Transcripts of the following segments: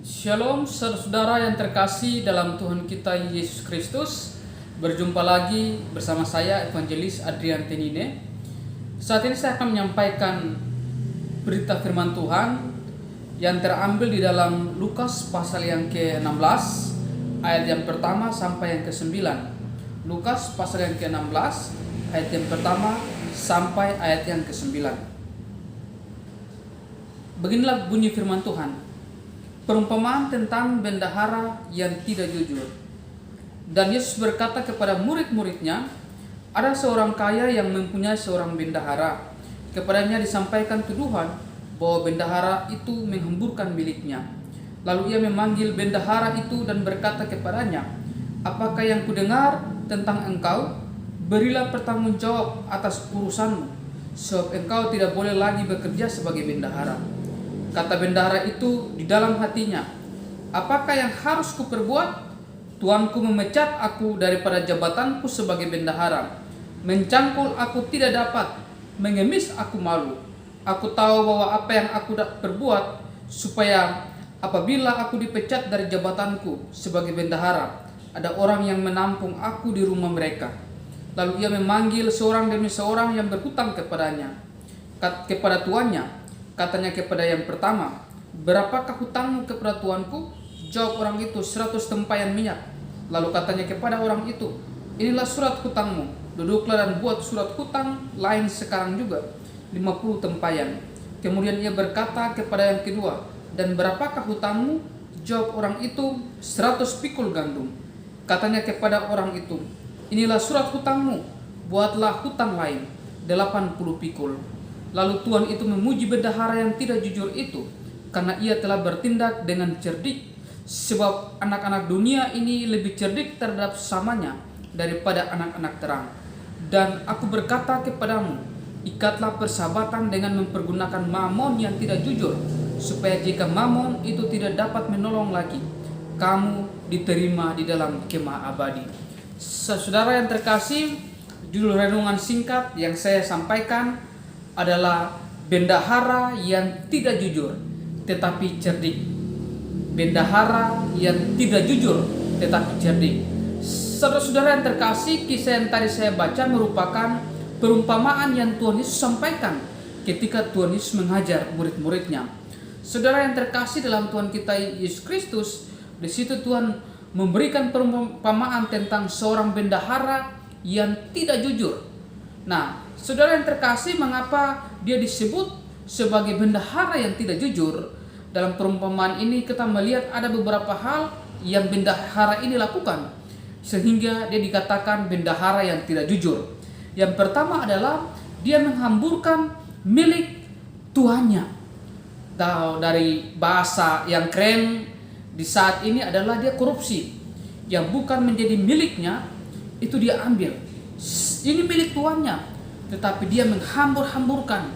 Shalom saudara yang terkasih dalam Tuhan kita Yesus Kristus. Berjumpa lagi bersama saya Evangelis Adrian Tenine. Saat ini saya akan menyampaikan berita firman Tuhan yang terambil di dalam Lukas pasal yang ke-16 ayat yang pertama sampai yang ke-9. Lukas pasal yang ke-16 ayat yang pertama sampai ayat yang ke-9. Beginilah bunyi firman Tuhan. Perumpamaan tentang bendahara yang tidak jujur. Dan Yesus berkata kepada murid-muridnya, ada seorang kaya yang mempunyai seorang bendahara. Kepadanya disampaikan tuduhan bahwa bendahara itu menghamburkan miliknya. Lalu ia memanggil bendahara itu dan berkata kepadanya, apakah yang kudengar tentang engkau? Berilah pertanggungjawab atas urusanmu, sebab engkau tidak boleh lagi bekerja sebagai bendahara. Kata bendahara itu di dalam hatinya, apakah yang harus kuperbuat? Tuanku memecat aku daripada jabatanku sebagai bendahara. Mencangkul aku tidak dapat, mengemis aku malu. Aku tahu bahwa apa yang aku perbuat, supaya apabila aku dipecat dari jabatanku sebagai bendahara, ada orang yang menampung aku di rumah mereka. Lalu ia memanggil seorang demi seorang yang berhutang kepadanya, kepada tuannya. Katanya kepada yang pertama, berapakah hutangmu kepada tuanku? Jawab orang itu, 100 tempayan minyak. Lalu katanya kepada orang itu, inilah surat hutangmu. Duduklah dan buat surat hutang lain sekarang juga, 50 tempayan. Kemudian ia berkata kepada yang kedua, dan berapakah hutangmu? Jawab orang itu, 100 pikul gandum. Katanya kepada orang itu, inilah surat hutangmu. Buatlah hutang lain, 80 pikul. Lalu Tuhan itu memuji bendahara yang tidak jujur itu, karena ia telah bertindak dengan cerdik. Sebab anak-anak dunia ini lebih cerdik terhadap sesamanya daripada anak-anak terang. Dan aku berkata kepadamu, ikatlah persahabatan dengan mempergunakan mamon yang tidak jujur, supaya jika mamon itu tidak dapat menolong lagi, kamu diterima di dalam kemah abadi. Saudara yang terkasih, judul renungan singkat yang saya sampaikan adalah bendahara yang tidak jujur tetapi cerdik. Bendahara yang tidak jujur tetapi cerdik. Saudara-saudara yang terkasih, kisah yang tadi saya baca merupakan perumpamaan yang Tuhan Yesus sampaikan ketika Tuhan Yesus mengajar murid-muridnya. Saudara yang terkasih dalam Tuhan kita Yesus Kristus, di situ Tuhan memberikan perumpamaan tentang seorang bendahara yang tidak jujur. Nah, saudara yang terkasih, mengapa dia disebut sebagai bendahara yang tidak jujur? Dalam perumpamaan ini kita melihat ada beberapa hal yang bendahara ini lakukan sehingga dia dikatakan bendahara yang tidak jujur. Yang pertama adalah dia menghamburkan milik tuannya. Dari bahasa yang keren di saat ini adalah dia korupsi. Yang bukan menjadi miliknya itu dia ambil. Ini milik tuannya, tetapi dia menghambur-hamburkan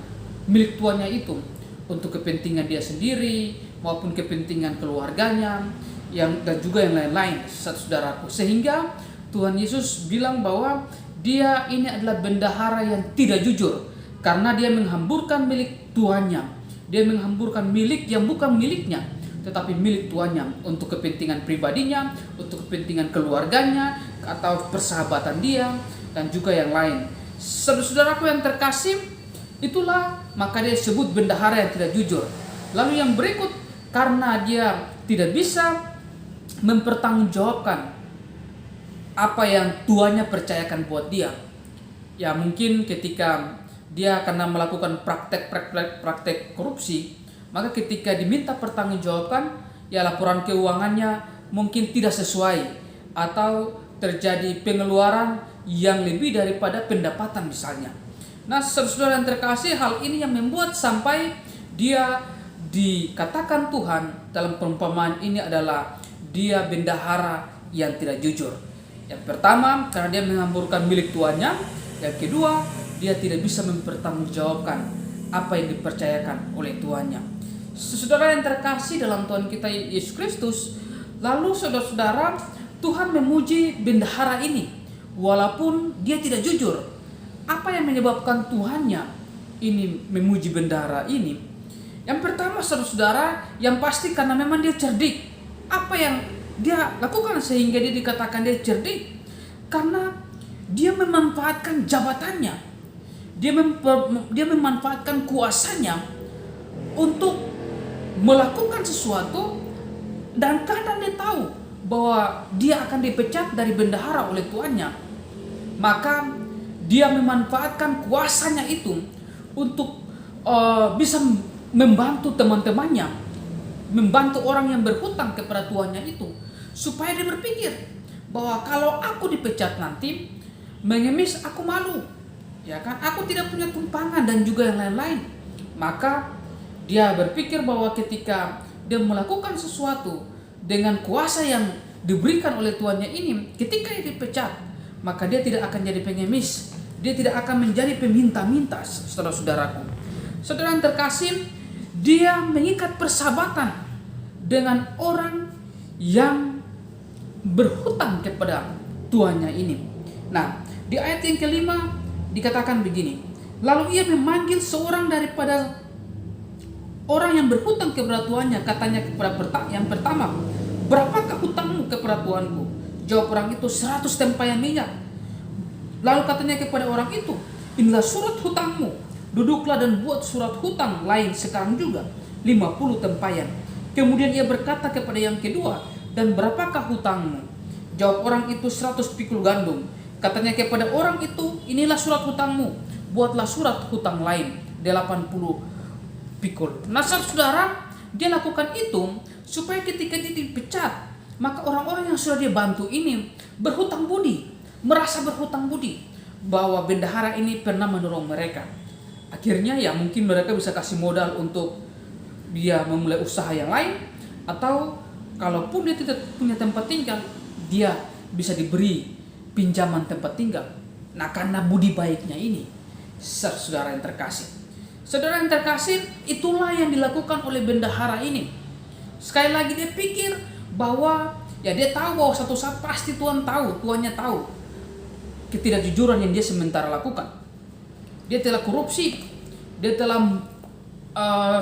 milik tuannya itu untuk kepentingan dia sendiri maupun kepentingan keluarganya dan juga yang lain-lain, saudaraku. Sehingga Tuhan Yesus bilang bahwa dia ini adalah bendahara yang tidak jujur karena dia menghamburkan milik tuannya. Dia menghamburkan milik yang bukan miliknya, tetapi milik tuannya untuk kepentingan pribadinya, untuk kepentingan keluarganya atau persahabatan dia dan juga yang lain. Saudaraku yang terkasih, itulah maka dia disebut bendahara yang tidak jujur. Lalu yang berikut, karena dia tidak bisa mempertanggungjawabkan apa yang tuannya percayakan buat dia. Ya mungkin ketika dia karena melakukan praktek korupsi, maka ketika diminta pertanggungjawabkan, ya laporan keuangannya mungkin tidak sesuai atau terjadi pengeluaran yang lebih daripada pendapatan misalnya. Nah, saudara yang terkasih, hal ini yang membuat sampai dia dikatakan Tuhan dalam perumpamaan ini adalah dia bendahara yang tidak jujur. Yang pertama, karena dia menghamburkan milik tuannya. Yang kedua, dia tidak bisa mempertanggungjawabkan apa yang dipercayakan oleh tuannya. Saudara yang terkasih dalam Tuhan kita Yesus Kristus, lalu saudara-saudara, Tuhan memuji bendahara ini walaupun dia tidak jujur. Apa yang menyebabkan Tuhannya ini memuji bendahara ini? Yang pertama, saudara-saudara, yang pasti karena memang dia cerdik. Apa yang dia lakukan sehingga dia dikatakan dia cerdik? Karena dia memanfaatkan jabatannya. Dia memanfaatkan kuasanya untuk melakukan sesuatu, dan karena dia tahu bahwa dia akan dipecat dari bendahara oleh tuannya, maka dia memanfaatkan kuasanya itu untuk bisa membantu teman-temannya, membantu orang yang berhutang kepada tuannya itu, supaya dia berpikir bahwa kalau aku dipecat nanti, mengemis aku malu, ya kan? Aku tidak punya tumpangan dan juga yang lain-lain. Maka dia berpikir bahwa ketika dia melakukan sesuatu dengan kuasa yang diberikan oleh tuannya ini, ketika dia dipecat, maka dia tidak akan jadi pengemis, dia tidak akan menjadi peminta-minta, saudara-saudaraku. Saudara yang terkasih, dia mengikat persahabatan dengan orang yang berhutang kepada tuannya ini. Nah, di ayat yang kelima dikatakan begini, lalu ia memanggil seorang daripada orang yang berhutang kepada tuannya, katanya kepada yang pertama, berapakah hutangmu kepada tuanku? Jawab orang itu, 100 tempayan minyak. Lalu katanya kepada orang itu, inilah surat hutangmu, duduklah dan buat surat hutang lain sekarang juga, 50 tempayan. Kemudian ia berkata kepada yang kedua, dan berapakah hutangmu? Jawab orang itu, 100 pikul gandum. Katanya kepada orang itu, inilah surat hutangmu, buatlah surat hutang lain, 80 pikul. Nah, saudara, dia lakukan itu supaya ketika dia dipecat, maka orang-orang yang sudah dia bantu ini berhutang budi, merasa berhutang budi bahwa bendahara ini pernah menolong mereka. Akhirnya ya mungkin mereka bisa kasih modal untuk dia memulai usaha yang lain, atau kalaupun dia tidak punya tempat tinggal, dia bisa diberi pinjaman tempat tinggal. Nah, karena budi baiknya ini, saudara yang terkasih. Saudara yang terkasih, itulah yang dilakukan oleh bendahara ini. Sekali lagi dia pikir bahwa ya dia tahu bahwa satu saat pasti tuannya tahu ketidakjujuran yang dia sementara lakukan. Dia telah korupsi, dia telah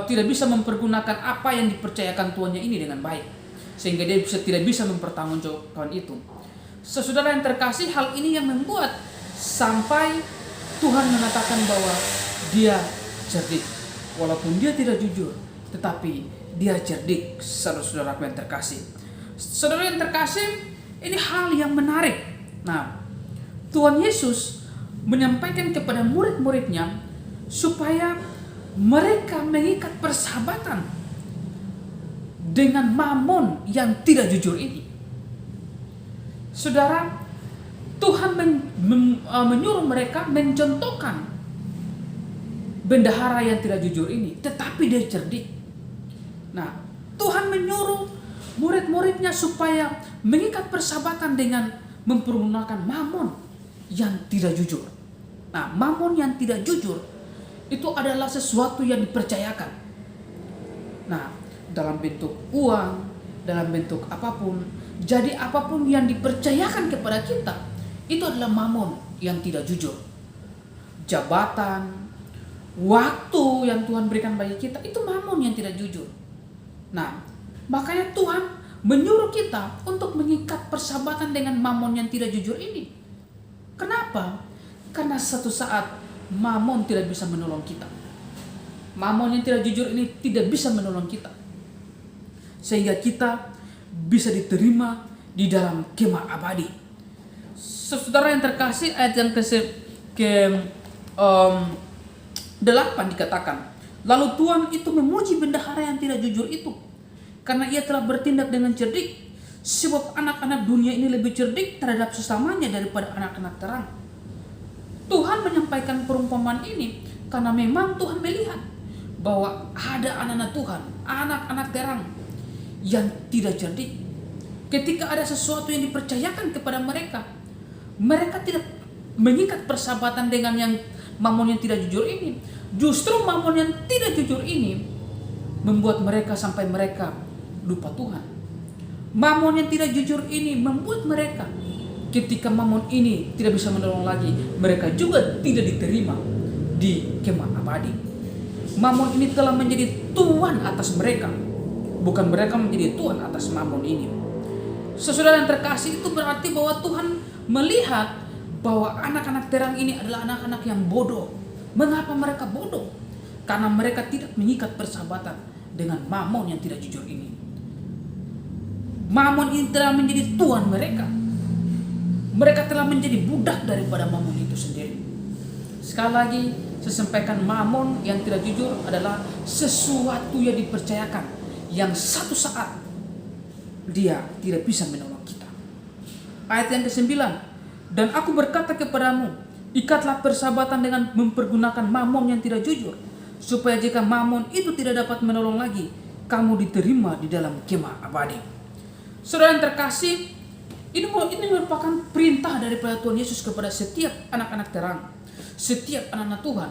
tidak bisa mempergunakan apa yang dipercayakan tuannya ini dengan baik, sehingga dia tidak bisa mempertanggungjawabkan itu. Saudara yang terkasih, hal ini yang membuat sampai Tuhan mengatakan bahwa dia cerdik, walaupun dia tidak jujur, tetapi dia cerdik, saudara-saudara yang terkasih. Saudara yang terkasih, ini hal yang menarik. Nah, Tuhan Yesus menyampaikan kepada murid-muridnya supaya mereka mengikat persahabatan dengan Mamon yang tidak jujur ini. Saudara, Tuhan menyuruh mereka mencontohkan bendahara yang tidak jujur ini, tetapi dia cerdik. Nah, Tuhan menyuruh murid-muridnya supaya mengikat persahabatan dengan mempergunakan Mamon yang tidak jujur. Nah, Mamon yang tidak jujur itu adalah sesuatu yang dipercayakan. Nah, dalam bentuk uang, dalam bentuk apapun. Jadi apapun yang dipercayakan kepada kita, itu adalah Mamon yang tidak jujur. Jabatan, waktu yang Tuhan berikan bagi kita, itu Mamon yang tidak jujur. Nah, makanya Tuhan menyuruh kita untuk mengikat persahabatan dengan Mamon yang tidak jujur ini. Kenapa? Karena satu saat Mamon tidak bisa menolong kita. Mamon yang tidak jujur ini tidak bisa menolong kita, sehingga kita bisa diterima di dalam kemah abadi. Saudara yang terkasih, ayat yang ke-8 dikatakan, lalu Tuhan itu memuji bendahara yang tidak jujur itu, karena ia telah bertindak dengan cerdik, sebab anak-anak dunia ini lebih cerdik terhadap sesamanya daripada anak-anak terang. Tuhan menyampaikan perumpamaan ini karena memang Tuhan melihat bahwa ada anak-anak Tuhan, anak-anak terang yang tidak cerdik. Ketika ada sesuatu yang dipercayakan kepada mereka, mereka tidak mengikat persahabatan dengan yang Mamon yang tidak jujur ini. Justru Mamon yang tidak jujur ini membuat mereka sampai mereka lupa Tuhan. Mamon yang tidak jujur ini membuat mereka, ketika Mamon ini tidak bisa menolong lagi, mereka juga tidak diterima di kemah abadi. Mamon ini telah menjadi tuan atas mereka, bukan mereka menjadi tuan atas mamon ini. Saudara yang terkasih, itu berarti bahwa Tuhan melihat bahwa anak-anak terang ini adalah anak-anak yang bodoh. Mengapa mereka bodoh? Karena mereka tidak mengikat persahabatan dengan mamon yang tidak jujur ini. Mamon ini telah menjadi tuan mereka. Mereka telah menjadi budak daripada mamon itu sendiri. Sekali lagi saya sampaikan, mamon yang tidak jujur adalah sesuatu yang dipercayakan, yang satu saat dia tidak bisa menolong kita. Ayat yang ke-9, dan aku berkata kepadamu, ikatlah persahabatan dengan mempergunakan mamon yang tidak jujur, supaya jika mamon itu tidak dapat menolong lagi, kamu diterima di dalam kemah abadi. Saudara yang terkasih, ini merupakan perintah daripada Tuhan Yesus kepada setiap anak-anak terang, setiap anak-anak Tuhan,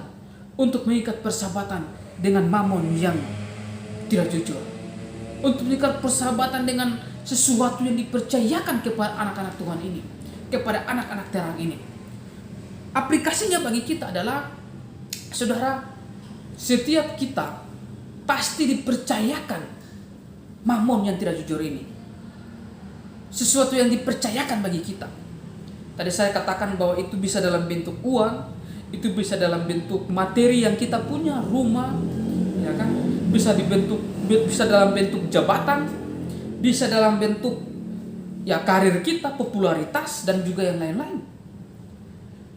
untuk mengikat persahabatan dengan mamon yang tidak jujur, untuk mengikat persahabatan dengan sesuatu yang dipercayakan kepada anak-anak Tuhan ini, kepada anak-anak terang ini. Aplikasinya bagi kita adalah, saudara, setiap kita pasti dipercayakan mamon yang tidak jujur ini, sesuatu yang dipercayakan bagi kita. Tadi saya katakan bahwa itu bisa dalam bentuk uang, itu bisa dalam bentuk materi yang kita punya, rumah, ya kan? Bisa dalam bentuk jabatan, bisa dalam bentuk ya karir kita, popularitas, dan juga yang lain-lain.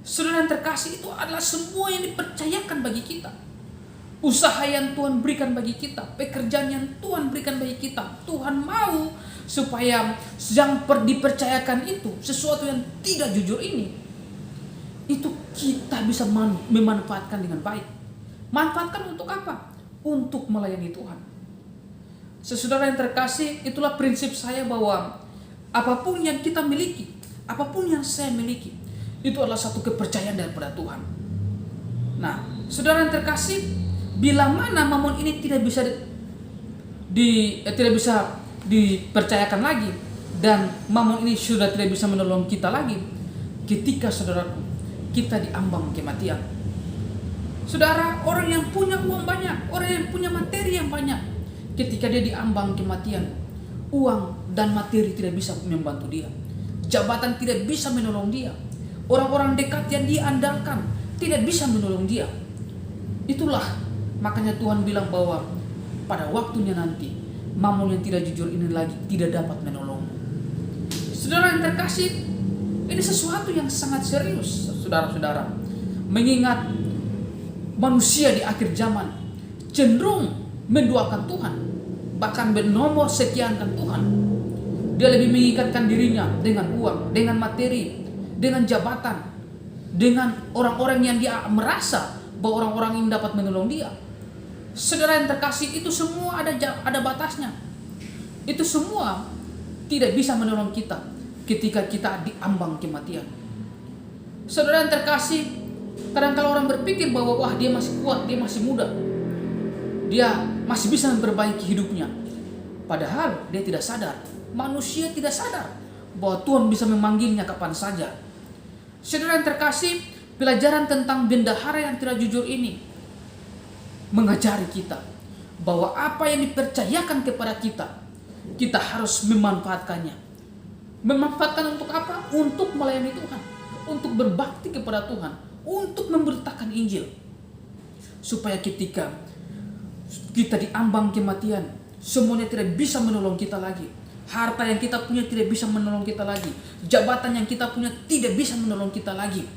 Saudara yang terkasih, itu adalah semua yang dipercayakan bagi kita. Usaha yang Tuhan berikan bagi kita, pekerjaan yang Tuhan berikan bagi kita. Tuhan mau supaya yang dipercayakan itu, sesuatu yang tidak jujur ini, itu kita bisa memanfaatkan dengan baik. Manfaatkan untuk apa? Untuk melayani Tuhan. Saudara yang terkasih, itulah prinsip saya bahwa apapun yang kita miliki, apapun yang saya miliki, itu adalah satu kepercayaan daripada Tuhan. Nah, saudara yang terkasih, bila mana mamon ini tidak bisa dipercayakan lagi, dan mamon ini sudah tidak bisa menolong kita lagi, ketika saudaraku, kita diambang kematian. Saudara, orang yang punya uang banyak, orang yang punya materi yang banyak, ketika dia diambang kematian, uang dan materi tidak bisa membantu dia, jabatan tidak bisa menolong dia, orang-orang dekat yang dia andalkan tidak bisa menolong dia. Itulah makanya Tuhan bilang bahwa pada waktunya nanti, mamon yang tidak jujur ini lagi tidak dapat menolong. Saudara yang terkasih, ini sesuatu yang sangat serius, saudara-saudara. Mengingat manusia di akhir zaman cenderung menduakan Tuhan, bahkan bernomor sekiankan Tuhan. Dia lebih mengikatkan dirinya dengan uang, dengan materi, dengan jabatan, dengan orang-orang yang dia merasa bahwa orang-orang ini dapat menolong dia. Saudara yang terkasih, itu semua ada batasnya. Itu semua tidak bisa menolong kita ketika kita diambang kematian. Saudara yang terkasih, kadang-kala orang berpikir bahwa wah, dia masih kuat, dia masih muda, dia masih bisa memperbaiki hidupnya. Padahal dia tidak sadar, manusia tidak sadar bahwa Tuhan bisa memanggilnya kapan saja. Saudara yang terkasih, pelajaran tentang bendahara yang tidak jujur ini mengajari kita bahwa apa yang dipercayakan kepada kita, kita harus memanfaatkannya. Memanfaatkan untuk apa? Untuk melayani Tuhan, untuk berbakti kepada Tuhan, untuk memberitakan Injil. Supaya ketika kita diambang kematian, semuanya tidak bisa menolong kita lagi. Harta yang kita punya tidak bisa menolong kita lagi. Jabatan yang kita punya tidak bisa menolong kita lagi.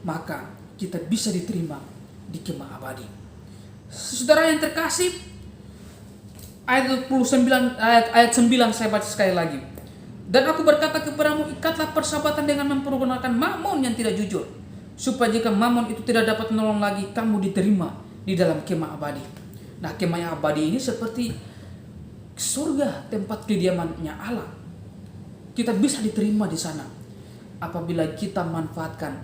Maka kita bisa diterima di kemah abadi. Saudara yang terkasih, ayat 9 saya baca sekali lagi. Dan aku berkata kepadamu, ikatlah persahabatan dengan mempergunakan mamon yang tidak jujur, supaya jika mamon itu tidak dapat menolong lagi, kamu diterima di dalam kemah abadi. Nah, kemah abadi ini seperti surga, tempat kediamannya Allah. Kita bisa diterima di sana apabila kita manfaatkan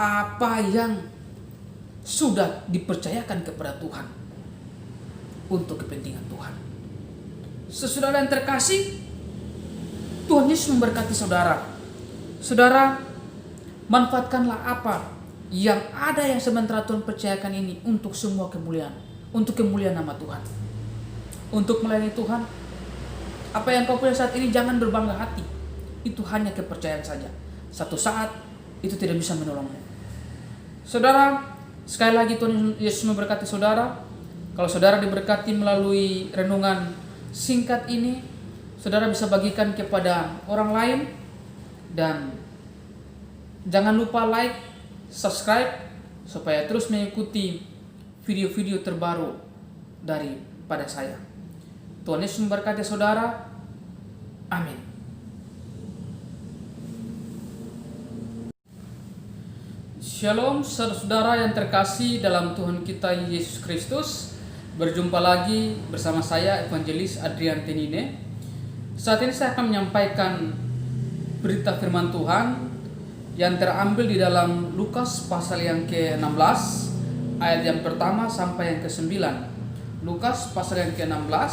apa yang sudah dipercayakan kepada Tuhan untuk kepentingan Tuhan. Saudara yang terkasih, Tuhan Yesus memberkati saudara. Saudara, manfaatkanlah apa yang ada yang sementara Tuhan percayakan ini untuk semua kemuliaan untuk kemuliaan nama Tuhan. Untuk melayani Tuhan, apa yang kau punya saat ini jangan berbangga hati. Itu hanya kepercayaan saja. Satu saat itu tidak bisa menolongmu. Saudara, sekali lagi Tuhan Yesus memberkati saudara. Kalau saudara diberkati melalui renungan singkat ini, saudara bisa bagikan kepada orang lain. Dan jangan lupa like, subscribe, supaya terus mengikuti video-video terbaru daripada saya. Tuhan Yesus memberkati saudara. Amin. Shalom saudara yang terkasih dalam Tuhan kita Yesus Kristus. Berjumpa lagi bersama saya Evangelis Adrian Tenine. Saat ini saya akan menyampaikan berita firman Tuhan yang terambil di dalam Lukas pasal yang ke-16 ayat yang pertama sampai yang ke-9. Lukas pasal yang ke-16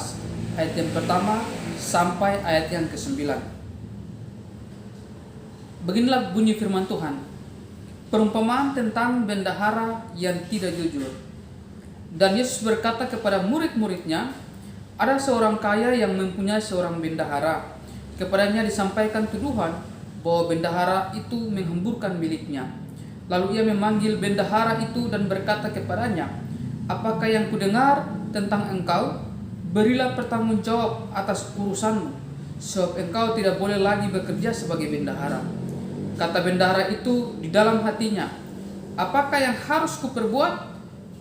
ayat yang pertama sampai ayat yang ke-9. Beginilah bunyi firman Tuhan. Perumpamaan tentang bendahara yang tidak jujur. Dan Yesus berkata kepada murid-muridnya, ada seorang kaya yang mempunyai seorang bendahara. Kepadanya disampaikan tuduhan bahwa bendahara itu menghamburkan miliknya. Lalu ia memanggil bendahara itu dan berkata kepadanya, apakah yang kudengar tentang engkau? Berilah pertanggungjawab atas urusanmu, sebab engkau tidak boleh lagi bekerja sebagai bendahara. Kata bendahara itu di dalam hatinya, apakah yang harus kuperbuat?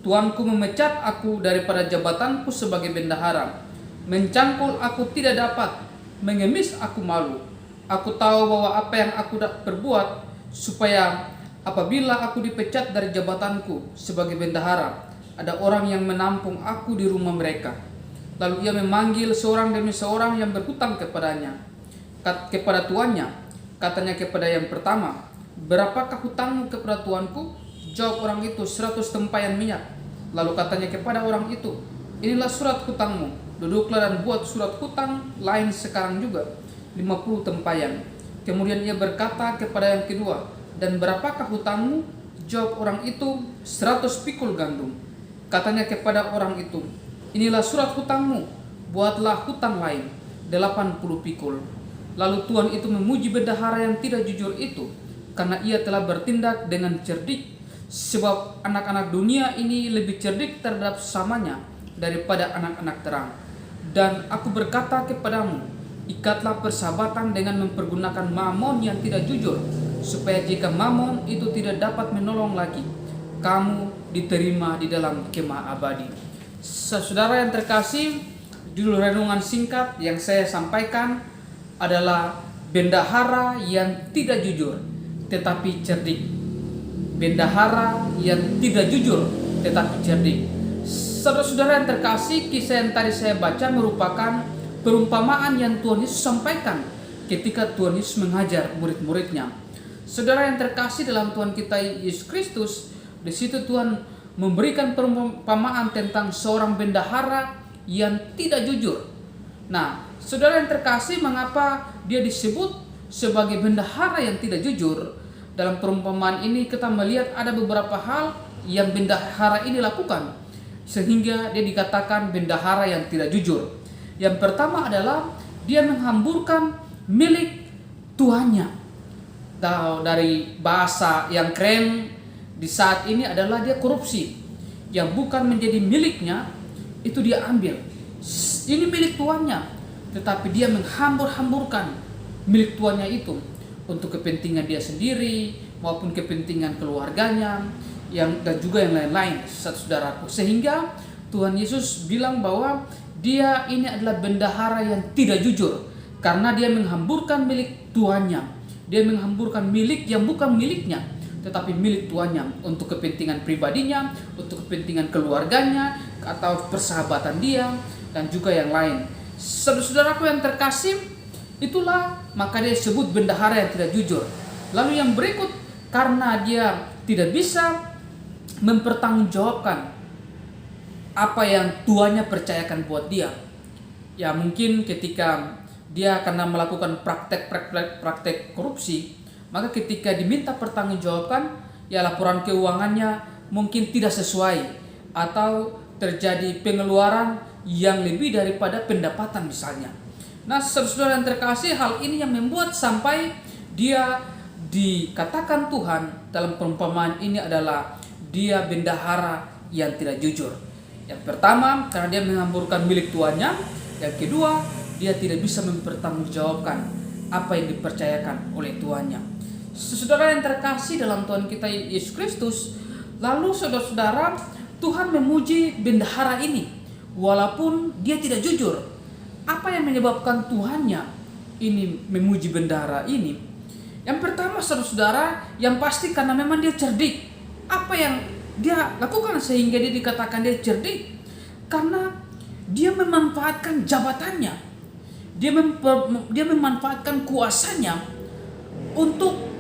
Tuanku memecat aku daripada jabatanku sebagai bendahara. Mencangkul aku tidak dapat, mengemis aku malu. Aku tahu bahwa apa yang aku perbuat, supaya apabila aku dipecat dari jabatanku sebagai bendahara, ada orang yang menampung aku di rumah mereka. Lalu ia memanggil seorang demi seorang yang berhutang kepadanya. Kepada tuannya, katanya kepada yang pertama, berapakah hutangmu kepada tuanku? Jawab orang itu, 100 tempayan minyak. Lalu katanya kepada orang itu, inilah surat hutangmu. Duduklah dan buat surat hutang lain sekarang juga, 50 tempayan. Kemudian ia berkata kepada yang kedua, dan berapakah hutangmu? Jawab orang itu, 100 pikul gandum. Katanya kepada orang itu, inilah surat hutangmu, buatlah hutang lain, 80 pikul. Lalu tuan itu memuji bendahara yang tidak jujur itu, karena ia telah bertindak dengan cerdik. Sebab anak-anak dunia ini lebih cerdik terhadap sesamanya daripada anak-anak terang. Dan aku berkata kepadamu, ikatlah persahabatan dengan mempergunakan mamon yang tidak jujur, supaya jika mamon itu tidak dapat menolong lagi, kamu diterima di dalam kemah abadi. Saudara yang terkasih, judul renungan singkat yang saya sampaikan adalah bendahara yang tidak jujur tetapi cerdik. Bendahara yang tidak jujur tetapi cerdik. Saudara-saudara yang terkasih, kisah yang tadi saya baca merupakan perumpamaan yang Tuhan Yesus sampaikan ketika Tuhan Yesus mengajar murid-muridnya. Saudara yang terkasih dalam Tuhan kita Yesus Kristus, di situ Tuhan memberikan perumpamaan tentang seorang bendahara yang tidak jujur. Nah, saudara yang terkasih, mengapa dia disebut sebagai bendahara yang tidak jujur? Dalam perumpamaan ini kita melihat ada beberapa hal yang bendahara ini lakukan sehingga dia dikatakan bendahara yang tidak jujur. Yang pertama adalah dia menghamburkan milik tuannya. Dari bahasa yang keren di saat ini adalah dia korupsi. Yang bukan menjadi miliknya itu dia ambil. Ini milik tuannya, tetapi dia menghambur-hamburkan milik tuannya itu untuk kepentingan dia sendiri maupun kepentingan keluarganya dan juga yang lain-lain, saudaraku. Sehingga Tuhan Yesus bilang bahwa dia ini adalah bendahara yang tidak jujur karena dia menghamburkan milik tuannya. Dia menghamburkan milik yang bukan miliknya tetapi milik tuannya untuk kepentingan pribadinya, untuk kepentingan keluarganya atau persahabatan dia dan juga yang lain. Saudaraku yang terkasih, itulah maka dia disebut bendahara yang tidak jujur. Lalu yang berikut, karena dia tidak bisa mempertanggungjawabkan apa yang tuannya percayakan buat dia. Ya mungkin ketika dia karena melakukan praktek korupsi, maka ketika diminta pertanggungjawabkan, ya laporan keuangannya mungkin tidak sesuai atau terjadi pengeluaran yang lebih daripada pendapatan misalnya. Nah, saudara yang terkasih, hal ini yang membuat sampai dia dikatakan Tuhan dalam perumpamaan ini adalah dia bendahara yang tidak jujur. Yang pertama, karena dia menghamburkan milik tuannya. Yang kedua, dia tidak bisa mempertanggungjawabkan apa yang dipercayakan oleh tuannya. Saudara yang terkasih dalam Tuhan kita Yesus Kristus, lalu saudara-saudara, Tuhan memuji bendahara ini walaupun dia tidak jujur. Apa yang menyebabkan Tuhannya ini memuji bendahara ini? Yang pertama, saudara-saudara, yang pasti karena memang dia cerdik. Apa yang dia lakukan sehingga dia dikatakan dia cerdik? Karena dia memanfaatkan jabatannya. Dia memanfaatkan kuasanya untuk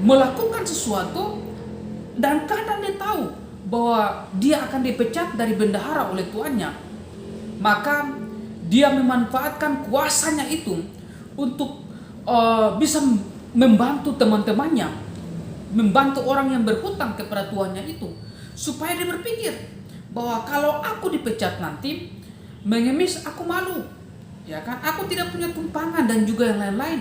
melakukan sesuatu, dan karena dia tahu bahwa dia akan dipecat dari bendahara oleh tuannya, maka dia memanfaatkan kuasanya itu untuk bisa membantu teman-temannya, membantu orang yang berhutang kepada tuannya itu, supaya dia berpikir bahwa kalau aku dipecat nanti, mengemis aku malu, ya kan? Aku tidak punya tumpangan dan juga yang lain-lain.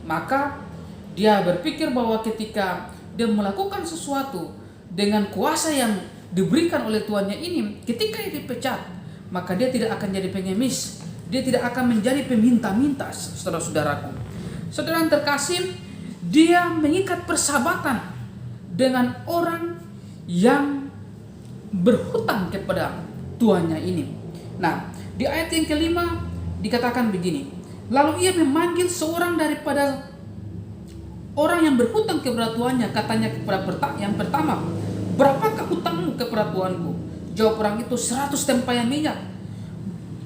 Maka dia berpikir bahwa ketika dia melakukan sesuatu dengan kuasa yang diberikan oleh tuannya ini, ketika dia dipecat, maka dia tidak akan jadi pengemis, dia tidak akan menjadi peminta-minta, saudara-saudaraku. Saudara yang terkasih, dia mengikat persahabatan dengan orang yang berhutang kepada tuannya ini. Nah, di ayat yang kelima dikatakan begini, lalu ia memanggil seorang daripada orang yang berhutang kepada tuannya, katanya kepada yang pertama, berapakah hutangmu kepada tuanku? Jawab orang itu, 100 tempayan minyak.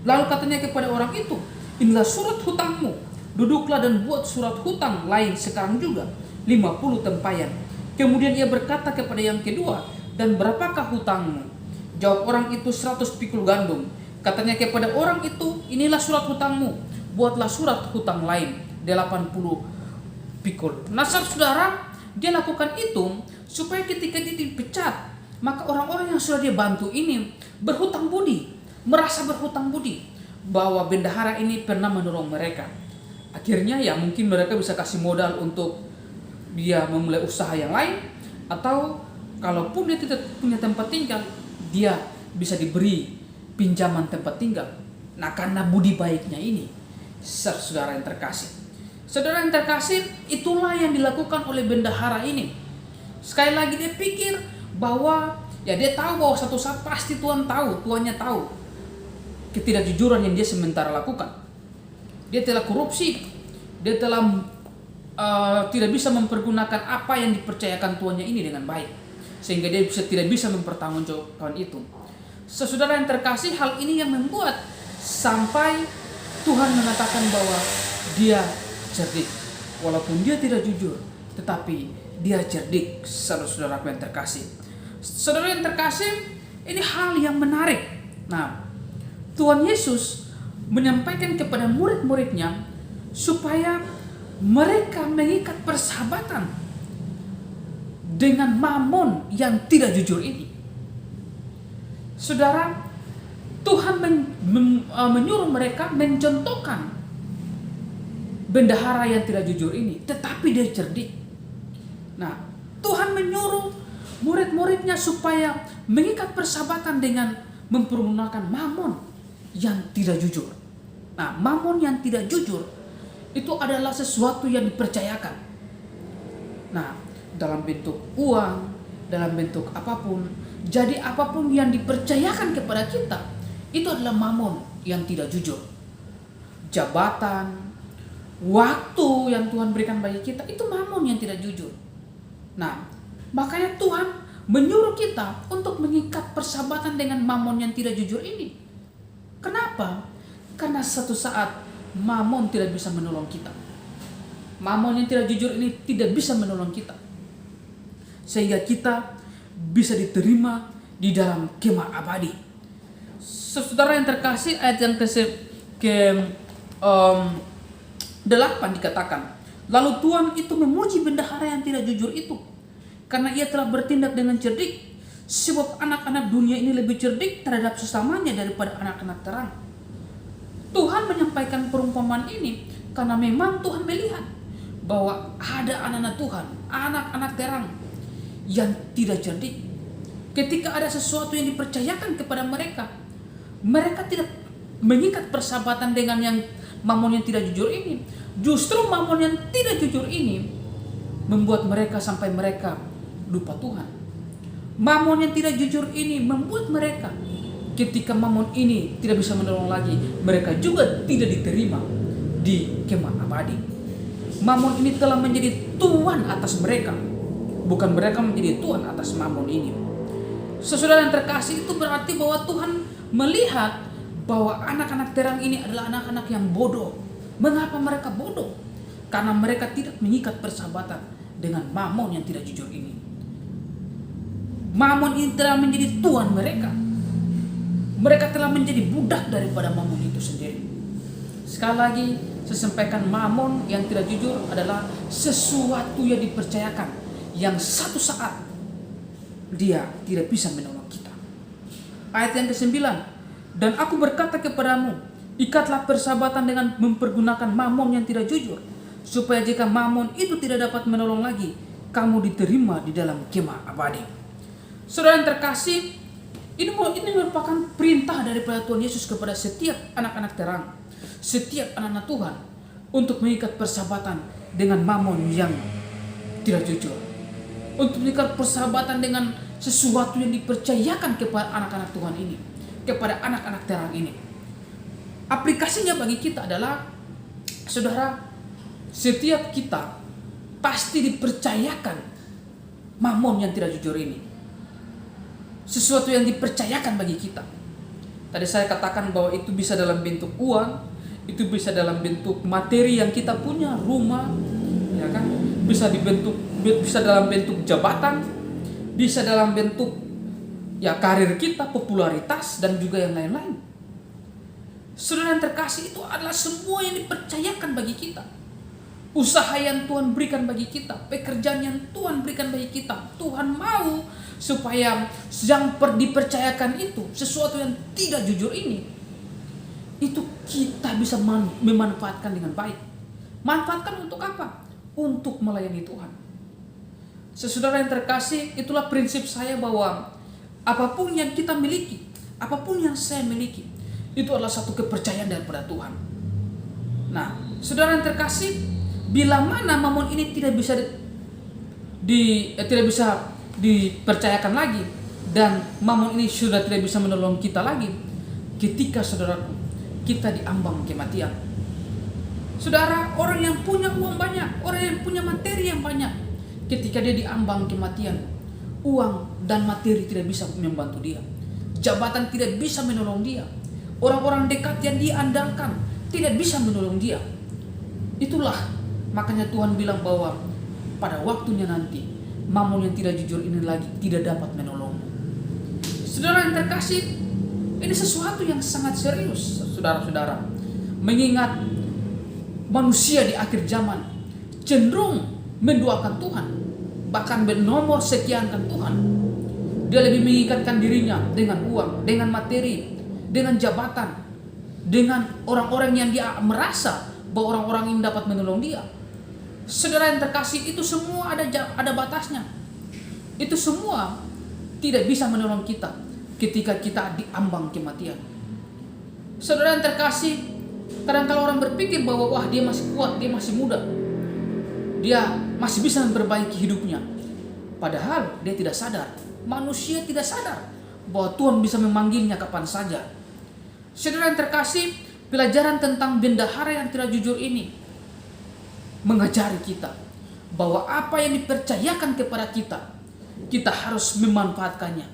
Lalu katanya kepada orang itu, inilah surat hutangmu, duduklah dan buat surat hutang lain sekarang juga, 50 tempayan. Kemudian ia berkata kepada yang kedua, dan berapakah hutangmu? Jawab orang itu, 100 pikul gandum. Katanya kepada orang itu, inilah surat hutangmu, buatlah surat hutang lain, 80 pikul. Nah, saudara, dia lakukan itu supaya ketika dia dipecat, maka orang-orang yang sudah dia bantu ini berhutang budi, merasa berhutang budi bahwa bendahara ini pernah menolong mereka. Akhirnya ya mungkin mereka bisa kasih modal untuk dia memulai usaha yang lain, atau kalaupun dia tidak punya tempat tinggal, dia bisa diberi pinjaman tempat tinggal. Nah, karena budi baiknya ini, saudara yang terkasih. Saudara yang terkasih, itulah yang dilakukan oleh bendahara ini. Sekali lagi dia pikir bahwa ya dia tahu bahwa satu saat pasti tuannya tahu ketidakjujuran yang dia sementara lakukan. Dia telah korupsi, dia telah tidak bisa mempergunakan apa yang dipercayakan tuannya ini dengan baik, sehingga dia tidak bisa mempertanggungjawabkan itu. Saudara yang terkasih, hal ini yang membuat sampai Tuhan mengatakan bahwa dia cerdik. Walaupun dia tidak jujur, tetapi dia cerdik, saudara-saudara yang terkasih. Saudara yang terkasih, ini hal yang menarik. Nah, Tuhan Yesus menyampaikan kepada murid-muridnya supaya mereka mengikat persahabatan dengan Mamon yang tidak jujur ini. Saudara, Tuhan menyuruh mereka mencontohkan bendahara yang tidak jujur ini, tetapi dia cerdik. Nah, Tuhan menyuruh murid-muridnya supaya mengikat persahabatan dengan mempergunakan Mamon yang tidak jujur. Nah, Mamon yang tidak jujur itu adalah sesuatu yang dipercayakan. Nah, dalam bentuk uang, dalam bentuk apapun. Jadi apapun yang dipercayakan kepada kita, itu adalah Mamon yang tidak jujur. Jabatan, waktu yang Tuhan berikan bagi kita, itu Mamon yang tidak jujur. Nah, makanya Tuhan menyuruh kita untuk mengikat persahabatan dengan Mamon yang tidak jujur ini. Kenapa? Karena satu saat Mamon tidak bisa menolong kita. Mamon yang tidak jujur ini tidak bisa menolong kita, sehingga kita bisa diterima di dalam kemah abadi. Saudara yang terkasih, ayat yang ke-8 dikatakan, lalu Tuhan itu memuji bendahara yang tidak jujur itu, karena ia telah bertindak dengan cerdik, Sebab anak-anak dunia ini lebih cerdik terhadap sesamanya daripada anak-anak terang. Tuhan menyampaikan perumpamaan ini karena memang Tuhan melihat bahwa ada anak-anak Tuhan, anak-anak terang yang tidak cerdik. Ketika ada sesuatu yang dipercayakan kepada mereka, mereka tidak mengikat persahabatan dengan yang Mamon yang tidak jujur ini. Justru Mamon yang tidak jujur ini membuat mereka sampai mereka lupa Tuhan. Mamon yang tidak jujur ini membuat mereka, ketika Mamon ini tidak bisa menolong lagi, mereka juga tidak diterima di kemah abadi. Mamon ini telah menjadi tuan atas mereka, bukan mereka menjadi tuan atas Mamon ini. Saudara yang terkasih, itu berarti bahwa Tuhan melihat bahwa anak-anak terang ini adalah anak-anak yang bodoh. Mengapa mereka bodoh? Karena mereka tidak mengikat persahabatan dengan Mamon yang tidak jujur ini. Mamon ini telah menjadi tuan mereka. Mereka telah menjadi budak daripada Mamon itu sendiri. Sekali lagi saya sampaikan, Mamon yang tidak jujur adalah sesuatu yang dipercayakan, yang satu saat dia tidak bisa menolong kita. Ayat yang ke-9, dan aku berkata kepadamu, ikatlah persahabatan dengan mempergunakan Mamon yang tidak jujur, supaya jika Mamon itu tidak dapat menolong lagi, kamu diterima di dalam kemah abadi. Saudara yang terkasih, ini merupakan perintah daripada Tuhan Yesus kepada setiap anak-anak terang, setiap anak-anak Tuhan, untuk mengikat persahabatan dengan Mamon yang tidak jujur, untuk mengikat persahabatan dengan sesuatu yang dipercayakan kepada anak-anak Tuhan ini, kepada anak-anak terang ini. Aplikasinya bagi kita adalah, saudara, setiap kita pasti dipercayakan Mamon yang tidak jujur ini, sesuatu yang dipercayakan bagi kita. Tadi saya katakan bahwa itu bisa dalam bentuk uang, itu bisa dalam bentuk materi yang kita punya, rumah, ya kan? Bisa dalam bentuk jabatan, bisa dalam bentuk ya karir kita, popularitas, dan juga yang lain-lain. Saudara yang terkasih, itu adalah semua yang dipercayakan bagi kita. Usaha yang Tuhan berikan bagi kita, pekerjaan yang Tuhan berikan bagi kita. Tuhan mau supaya yang dipercayakan itu, sesuatu yang tidak jujur ini, itu kita bisa memanfaatkan dengan baik. Manfaatkan untuk apa? Untuk melayani Tuhan. Saudara yang terkasih, itulah prinsip saya bahwa apapun yang kita miliki, apapun yang saya miliki, itu adalah satu kepercayaan daripada Tuhan. Nah, saudara yang terkasih, bila mana Mamon ini tidak bisa dipercayakan lagi, dan Mamon ini sudah tidak bisa menolong kita lagi, ketika saudaraku, kita diambang kematian. Saudara, orang yang punya uang banyak, orang yang punya materi yang banyak, ketika dia diambang kematian, uang dan materi tidak bisa membantu dia, jabatan tidak bisa menolong dia, orang-orang dekat yang dia andalkan tidak bisa menolong dia. Itulah makanya Tuhan bilang bahwa pada waktunya nanti, Mamon yang tidak jujur ini lagi tidak dapat menolongmu. Saudara yang terkasih, ini sesuatu yang sangat serius, saudara-saudara. Mengingat manusia di akhir zaman cenderung menduakan Tuhan, bahkan bernomor sekiankan Tuhan. Dia lebih mengikatkan dirinya dengan uang, dengan materi, dengan jabatan, dengan orang-orang yang dia merasa bahwa orang-orang ini dapat menolong dia. Saudara yang terkasih, itu semua ada batasnya. Itu semua tidak bisa menolong kita ketika kita diambang kematian. Saudara yang terkasih, kadang-kala orang berpikir bahwa wah, dia masih kuat, dia masih muda, dia masih bisa memperbaiki hidupnya. Padahal dia tidak sadar, manusia tidak sadar bahwa Tuhan bisa memanggilnya kapan saja. Saudara yang terkasih, pelajaran tentang bendahara yang tidak jujur ini mengajari kita bahwa apa yang dipercayakan kepada kita, kita harus memanfaatkannya.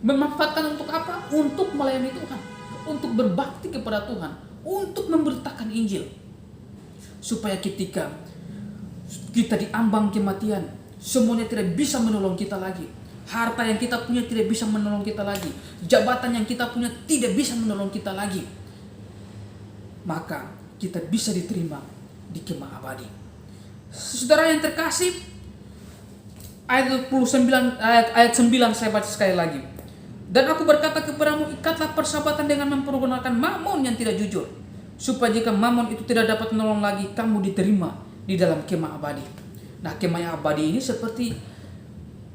Memanfaatkan untuk apa? Untuk melayani Tuhan, untuk berbakti kepada Tuhan, untuk memberitakan Injil. Supaya ketika kita diambang kematian, semuanya tidak bisa menolong kita lagi. Harta yang kita punya tidak bisa menolong kita lagi. Jabatan yang kita punya tidak bisa menolong kita lagi. Maka kita bisa diterima di kemah abadi. Saudara yang terkasih, ayat 29, ayat 9 saya baca sekali lagi. Dan aku berkata kepadamu, ikatlah persahabatan dengan mempergunakan Mammon yang tidak jujur, supaya jika Mammon itu tidak dapat menolong lagi, kamu diterima di dalam kemah abadi. Nah, kemah abadi ini seperti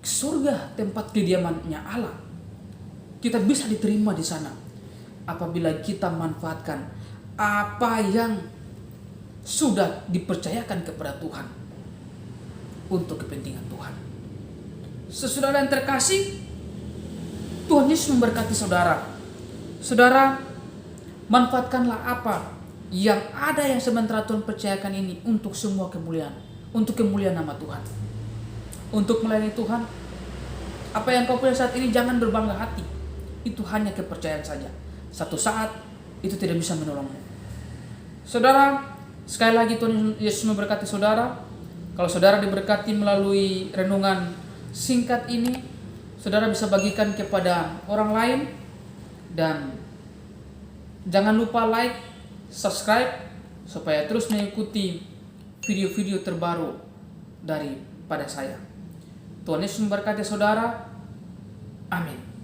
surga, tempat kediamannya Allah. Kita bisa diterima di sana apabila kita manfaatkan apa yang sudah dipercayakan kepada Tuhan untuk kepentingan Tuhan. Saudara yang terkasih, Tuhan Yesus memberkati saudara. Saudara, manfaatkanlah apa yang ada yang sementara Tuhan percayakan ini untuk semua kemuliaan, untuk kemuliaan nama Tuhan, untuk melayani Tuhan. Apa yang kau punya saat ini jangan berbangga hati. Itu hanya kepercayaan saja. Satu saat itu tidak bisa menolongmu. Saudara, sekali lagi Tuhan Yesus memberkati saudara. Kalau saudara diberkati melalui renungan singkat ini, saudara bisa bagikan kepada orang lain. Dan jangan lupa like, subscribe, supaya terus mengikuti video-video terbaru daripada saya. Tuhan Yesus memberkati saudara. Amin.